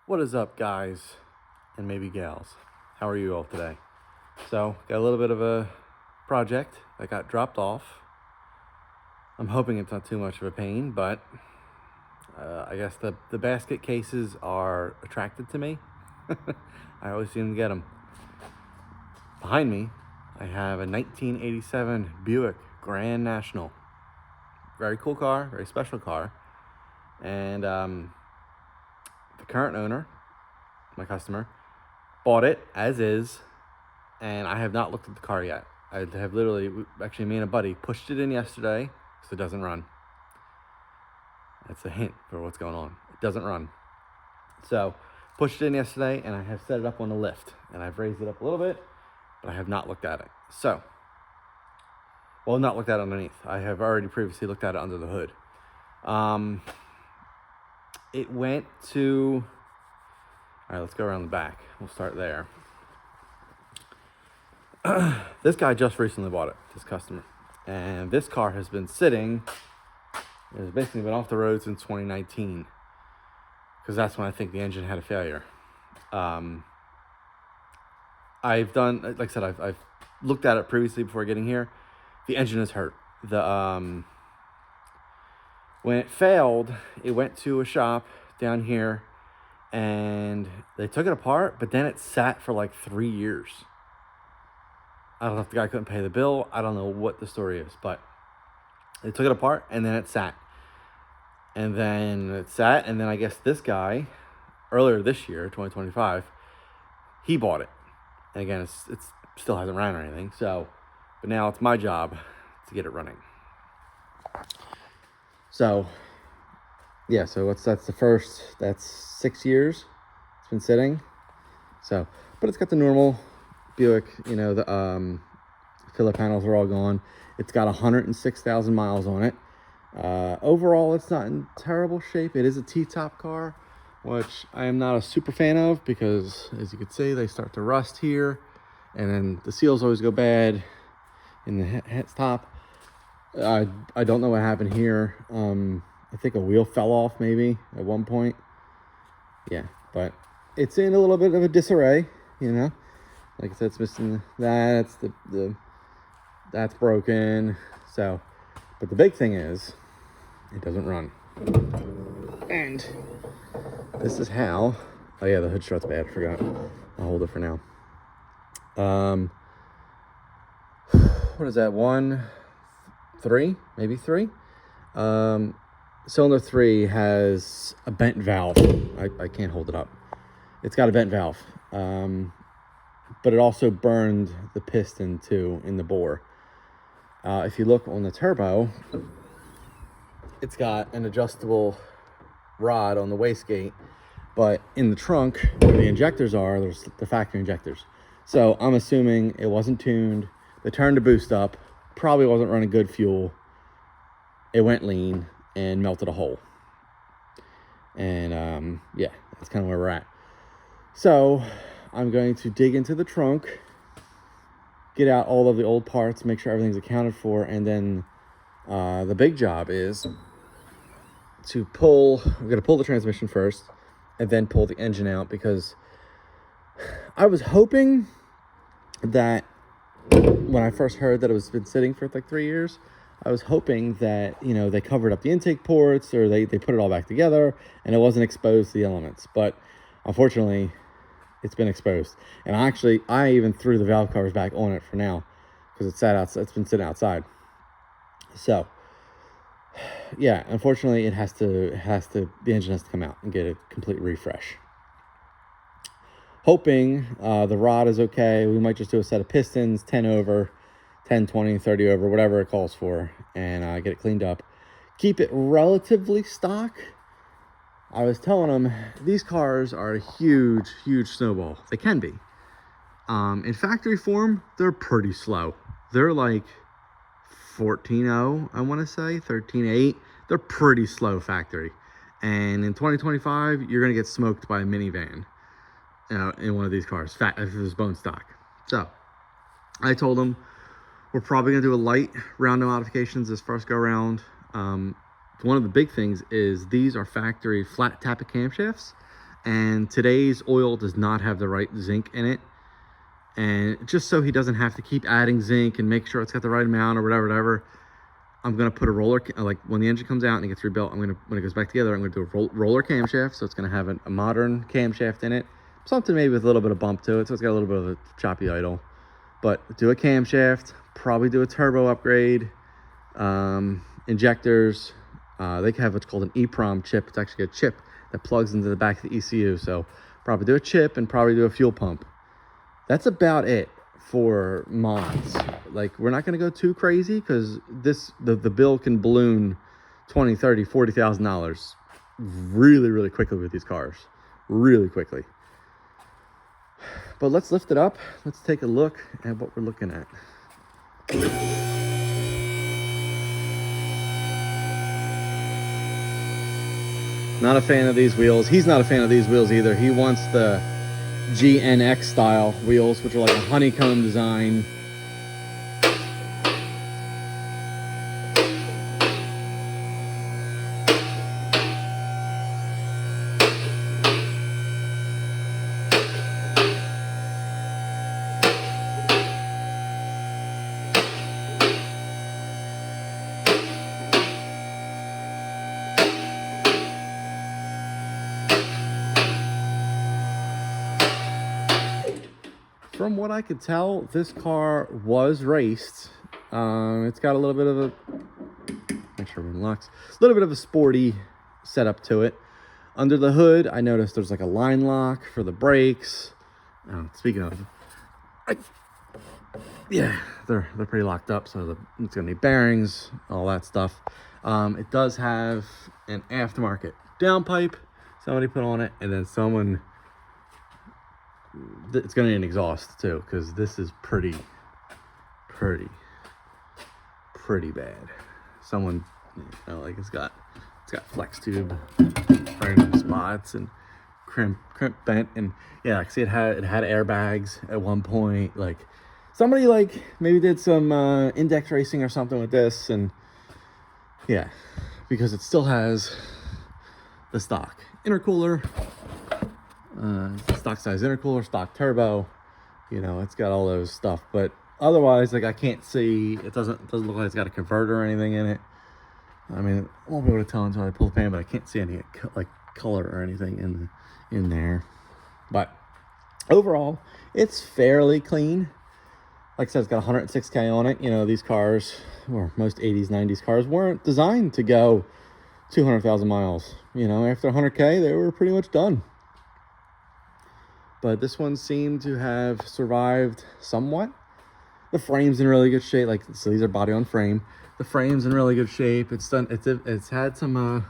What is up, guys and maybe gals? How are you all today? So, got a little bit of a project that got dropped off. I'm hoping it's not too much of a pain, but I guess the basket cases are attracted to me. I always seem to get them. Behind me, I have a 1987 Buick Grand National. Very cool car, very special car. And the current owner, my customer, bought it as is, and I have not looked at the car yet. I have literally, actually, me and a buddy pushed it in yesterday because it doesn't run. That's a hint for what's going on. It doesn't run. So, pushed it in yesterday, and I have set it up on the lift, and I've raised it up a little bit, but I have not looked at it. So, well, not looked at it underneath. I have already previously looked at it under the hood. It went to, all right, let's go around the back. We'll start there. This guy just recently bought it, this customer. And this car has been sitting, it's basically been off the road since 2019. Because that's when I think the engine had a failure. I've done, like I said, I've looked at it previously before getting here. The engine is hurt. When it failed, it went to a shop down here and they took it apart, but then it sat for like 3 years. I don't know if the guy couldn't pay the bill. I don't know what the story is, but they took it apart and then it sat. And then I guess this guy, earlier this year, 2025, he bought it. And again, it's still hasn't ran or anything. So, but now it's my job to get it running. So, yeah, so that's 6 years it's been sitting. So, but it's got the normal Buick, the filler panels are all gone. It's got 106,000 miles on it. Overall, it's not in terrible shape. It is a T-top car, which I am not a super fan of because, as you can see, they start to rust here, and then the seals always go bad in the head top. I don't know what happened here. I think a wheel fell off maybe at one point. Yeah, but it's in a little bit of a disarray, Like I said, it's missing that's that's broken. So, but the big thing is, it doesn't run. And this is how. Oh yeah, the hood strut's bad. I forgot. I'll hold it for now. What is that? 1, 3, maybe 3. Cylinder 3 has a bent valve. I can't hold it up. It's got a bent valve. But it also burned the piston too in the bore. If you look on the turbo, it's got an adjustable rod on the wastegate, but in the trunk where the injectors are, there's the factory injectors. So I'm assuming it wasn't tuned. They turned the boost up, probably wasn't running good fuel. It went lean and melted a hole. And yeah, that's kind of where we're at. So I'm going to dig into the trunk, get out all of the old parts, make sure everything's accounted for, and then the big job is to I'm going to pull the transmission first and then pull the engine out, because I was hoping that when I first heard that it was been sitting for like 3 years, I was hoping that, they covered up the intake ports, or they put it all back together and it wasn't exposed to the elements. But unfortunately, it's been exposed. And I even threw the valve covers back on it for now because it's been sitting outside. So yeah, unfortunately the engine has to come out and get a complete refresh. Hoping the rod is okay. We might just do a set of pistons, 10 over, 10, 20, 30 over, whatever it calls for, and get it cleaned up. Keep it relatively stock. I was telling them these cars are a huge, huge snowball. They can be. In factory form, they're pretty slow. They're like 14.0, I want to say, 13.8. They're pretty slow factory. And in 2025, you're going to get smoked by a minivan in one of these cars, if it was bone stock. So I told them we're probably going to do a light round of modifications this first go around. One of the big things is these are factory flat tappet camshafts, and today's oil does not have the right zinc in it. And just so he doesn't have to keep adding zinc and make sure it's got the right amount or whatever, I'm gonna put a roller, like when the engine comes out and it gets rebuilt, when it goes back together, I'm gonna do a roller camshaft. So it's gonna have a modern camshaft in it, something maybe with a little bit of bump to it, so it's got a little bit of a choppy idle. But do a camshaft, probably do a turbo upgrade, injectors. They have what's called an EEPROM chip. It's actually a chip that plugs into the back of the ECU. So probably do a chip and probably do a fuel pump. That's about it for mods. Like, we're not going to go too crazy because the bill can balloon $20, $30, $40,000 really quickly with these cars, really quickly. But let's lift it up. Let's take a look at what we're looking at. Not a fan of these wheels. He's not a fan of these wheels either. He wants the GNX style wheels, which are like a honeycomb design. From what I could tell, this car was raced. It's got a little bit of a, make sure everyone locks, a little bit of a sporty setup to it. Under the hood, I noticed there's like a line lock for the brakes. Speaking of, yeah, they're pretty locked up, so it's gonna need bearings, all that stuff. It does have an aftermarket downpipe somebody put on it, and then someone, it's gonna need an exhaust too, because this is pretty bad. Someone, like it's got flex tube random spots and crimp bent, and yeah, like, see, it had airbags at one point. Like, somebody like maybe did some index racing or something with this, and yeah, because it still has the stock intercooler, stock size intercooler, stock turbo, it's got all those stuff. But otherwise, like, I can't see, it doesn't look like it's got a converter or anything in it. I mean, I won't be able to tell until I pull the pan, but I can't see any like color or anything in there. But overall, it's fairly clean. Like I said, it's got 106K on it. These cars, or most 80s, 90s cars, weren't designed to go 200,000 miles. After 100K, they were pretty much done. But this one seemed to have survived somewhat. The frame's in really good shape. Like, so these are body on frame. The frame's in really good shape. It's done. It's had some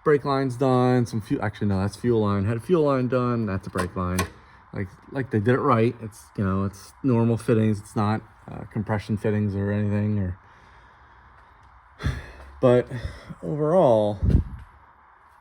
brake lines done. Some fuel. Actually, no, that's fuel line. Had a fuel line done. That's a brake line. Like they did it right. It's it's normal fittings. It's not compression fittings or anything. But overall,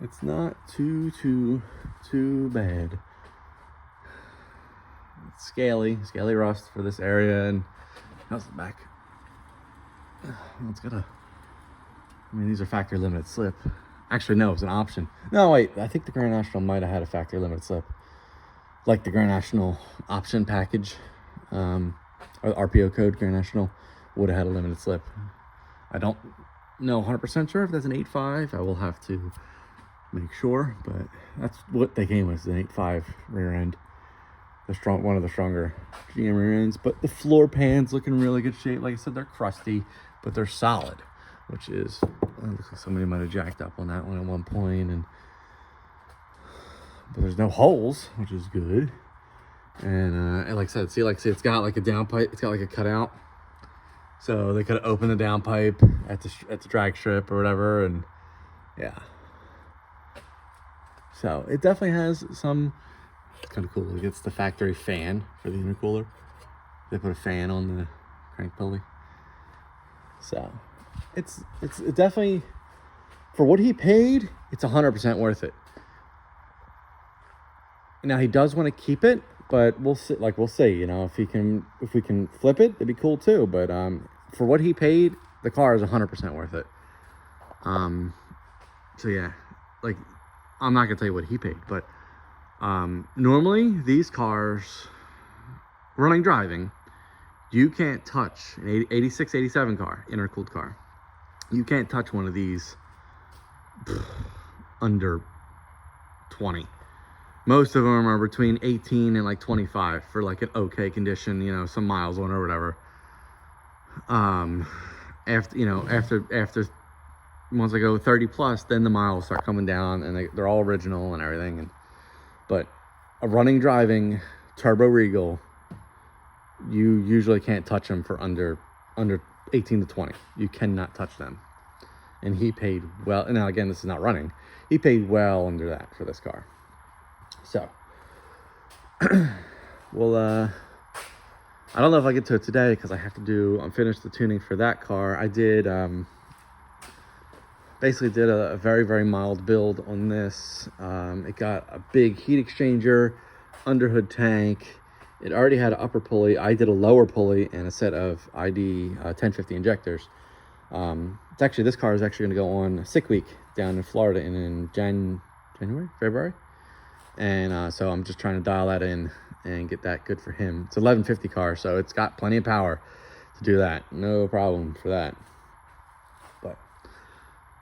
it's not too bad. It's scaly rust for this area. And how's the back? It's got these are factory limited slip. Actually, no, it's an option. No, wait, I think the Grand National might have had a factory limited slip. Like the Grand National option package, or the RPO code Grand National would have had a limited slip. I don't know 100% sure if that's an 8.5. I will have to make sure, but that's what they came with, an 8.5 rear end. One of the stronger GM rear ends. But the floor pans look in really good shape. Like I said, they're crusty, but they're solid, which is, looks like somebody might have jacked up on that one at one point. But there's no holes, which is good. And like I said, see, it's got like a downpipe. It's got like a cutout, so they could have opened the downpipe at the drag strip or whatever. And yeah, so it definitely has some. It's kind of cool. It gets the factory fan for the intercooler. They put a fan on the crank pulley. So it's definitely, for what he paid, it's 100% worth it. Now, he does want to keep it, but we'll see. If we can flip it, it'd be cool too. But for what he paid, the car is 100% worth it. So yeah, like, I'm not gonna tell you what he paid, but Normally these cars, running driving, you can't touch an 86, 87 car, intercooled car. You can't touch one of these under 20. Most of them are between 18 and like 25 for like an okay condition, you know, some miles on or whatever. After once I go 30 plus, then the miles start coming down, and they're all original and everything. But a running driving turbo Regal, you usually can't touch them for under 18 to 20. You cannot touch them. And he paid well. Now again, this is not running. He paid well under that for this car. So, well, I don't know if I get to it today because I have to unfinish the tuning for that car. I did, basically did a very, very mild build on this. It got a big heat exchanger, underhood tank. It already had an upper pulley. I did a lower pulley and a set of ID 1050 injectors. This car is actually going to go on sick week down in Florida in January, February. And so I'm just trying to dial that in and get that good for him. It's an 1150 car, so it's got plenty of power to do that. No problem for that. But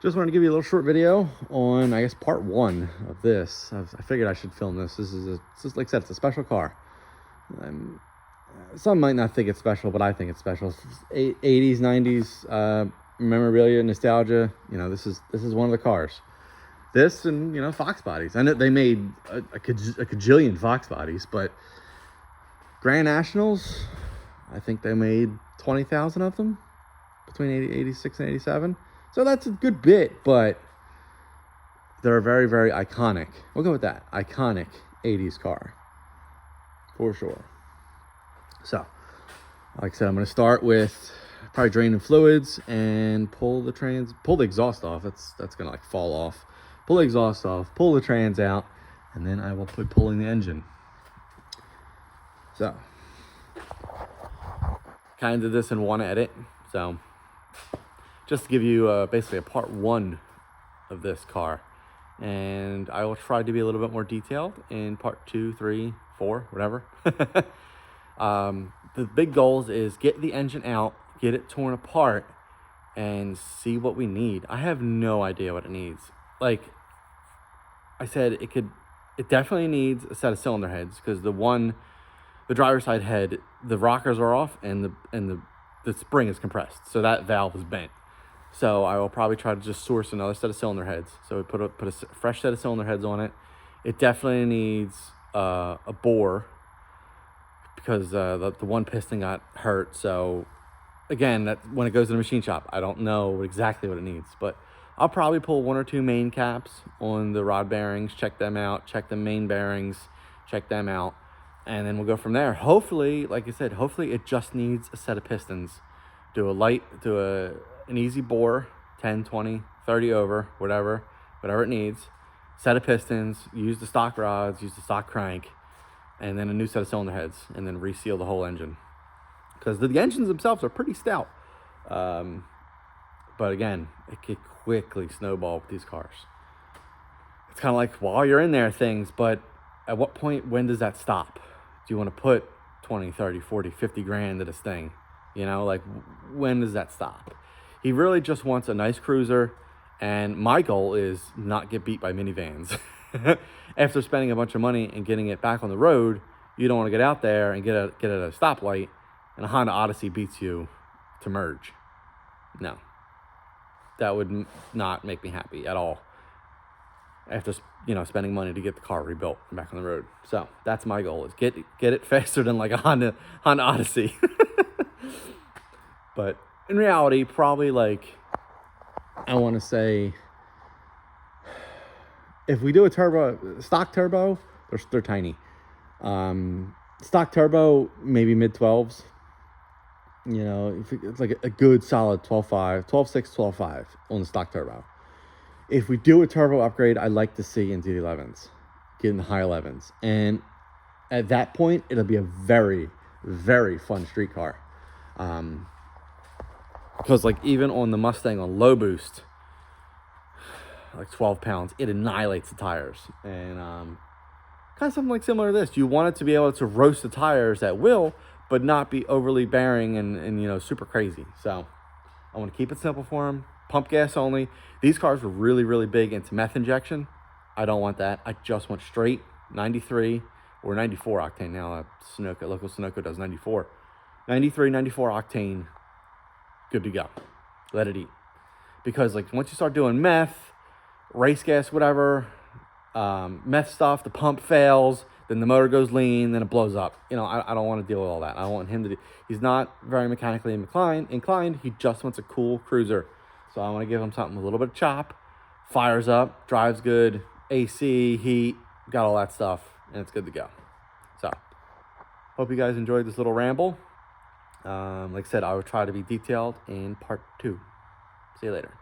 just wanted to give you a little short video on, I guess, part one of this. I figured I should film this. This is like I said, it's a special car. Some might not think it's special, but I think it's special. 80s, 90s memorabilia, nostalgia. You know, this is one of the cars. This and, you know, Fox bodies. I know they made a gajillion Fox bodies, but Grand Nationals, I think they made 20,000 of them between 86 and 87. So that's a good bit, but they're a very, very iconic. We'll go with that. Iconic 80s car. For sure. So, like I said, I'm going to start with probably draining fluids and pull the exhaust off. That's going to like fall off. Pull the exhaust off, pull the trans out, and then I will put pulling the engine. So, kind of did this in one edit. So, just to give you basically a part one of this car. And I will try to be a little bit more detailed in part 2, 3, 4, whatever. The big goals is get the engine out, get it torn apart, and see what we need. I have no idea what it needs. Like I said, it definitely needs a set of cylinder heads, because the driver's side head, the rockers are off and the spring is compressed, so that valve is bent. So I will probably try to just source another set of cylinder heads. So we put a fresh set of cylinder heads on it. It definitely needs a bore, because the one piston got hurt. So again, that when it goes to the machine shop, I don't know exactly what it needs, but I'll probably pull 1 or 2 main caps on the rod bearings, check them out, check the main bearings, check them out, and then we'll go from there. Hopefully, like I said, hopefully it just needs a set of pistons. Do an easy bore, 10, 20, 30 over, whatever it needs. Set of pistons, use the stock rods, use the stock crank, and then a new set of cylinder heads, and then reseal the whole engine. Because the engines themselves are pretty stout. But again, it could quickly snowball with these cars. It's kind of like, while you're in there, things, but at what point, when does that stop? Do you want to put 20, 30, 40, 50 grand into this thing? You know, like, when does that stop? He really just wants a nice cruiser, and my goal is not get beat by minivans. After spending a bunch of money and getting it back on the road, you don't want to get out there and get at a stoplight and a Honda Odyssey beats you to merge. No. That would not make me happy at all. After, you know, spending money to get the car rebuilt and back on the road. So that's my goal, is get it faster than like a Honda Odyssey. But in reality, probably like, I want to say, if we do a stock turbo, they're tiny. Stock turbo, maybe mid 12s. You know, if it's like a good solid 12.5, 12.6, 12.5 on the stock turbo. If we do a turbo upgrade, I'd like to see into the 11s, get in the high 11s. And at that point, it'll be a very, very fun street car. Because like even on the Mustang on low boost, like 12 pounds, it annihilates the tires. And kind of something like similar to this. You want it to be able to roast the tires at will, but not be overly bearing and you know, super crazy. So I want to keep it simple for them. Pump gas only. These cars were really, really big into meth injection. I don't want that. I just want straight 93 or 94 octane now. Sunoco, local Sunoco does 94. 93, 94 octane, good to go. Let it eat. Because like once you start doing meth, race gas, whatever, meth stuff, the pump fails, then the motor goes lean, then it blows up. You know, I don't want to deal with all that. I want him to do, he's not very mechanically inclined. He just wants a cool cruiser. So I want to give him something with a little bit of chop, fires up, drives good, AC, heat, got all that stuff, and it's good to go. So hope you guys enjoyed this little ramble. Like I said, I will try to be detailed in part 2. See you later.